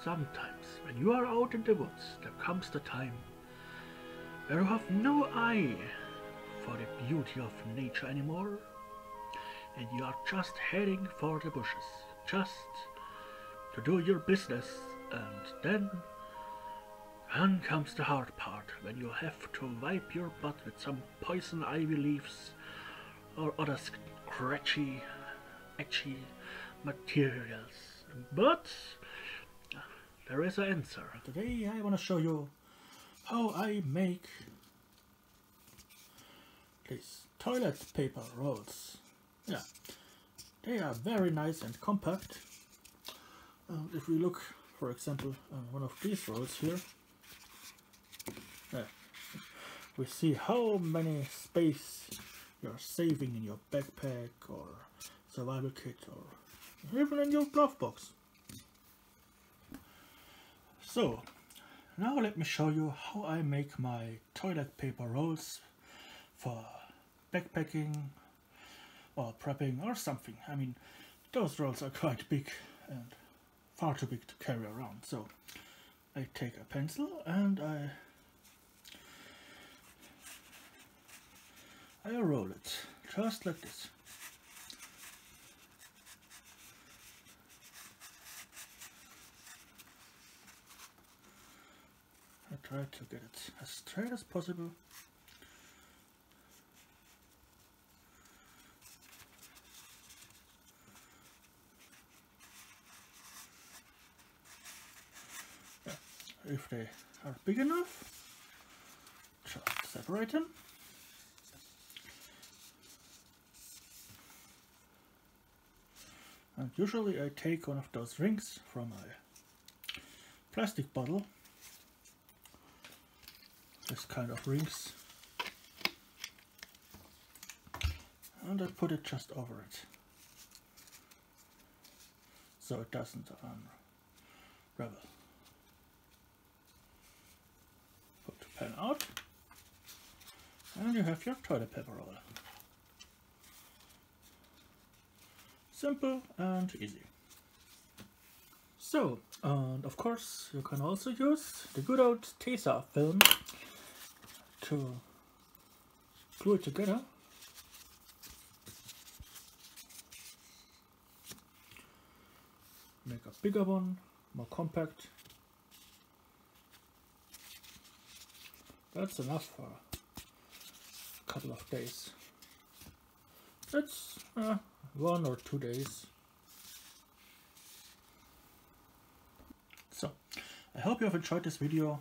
Sometimes, when you are out in the woods, there comes the time where you have no eye for the beauty of nature anymore, and you are just heading for the bushes, just to do your business, and then comes the hard part, when you have to wipe your butt with some poison ivy leaves or other scratchy, itchy materials. But there is an answer. Today I want to show you how I make these toilet paper rolls. Yeah, they are very nice and compact. If we look, for example, on one of these rolls here, we see how many space you're saving in your backpack or survival kit or even in your glove box. So now let me show you how I make my toilet paper rolls for backpacking or prepping or something. I mean, those rolls are quite big and far too big to carry around. So I take a pencil and I roll it just like this. I try to get it as straight as possible. Yeah. If they are big enough, just separate them. And usually I take one of those rings from a plastic bottle, this kind of rings, and I put it just over it, so it doesn't unravel. Put the pen out, and you have your toilet paper roll. Simple and easy. So, and of course you can also use the good old Tesa film to glue it together. Make a bigger one, more compact. That's enough for a couple of days. That's 1 or 2 days. So, I hope you have enjoyed this video.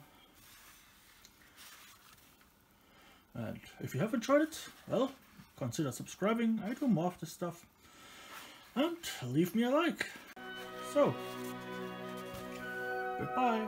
And if you have enjoyed it, well, consider subscribing. I do more of this stuff. And leave me a like. So, goodbye.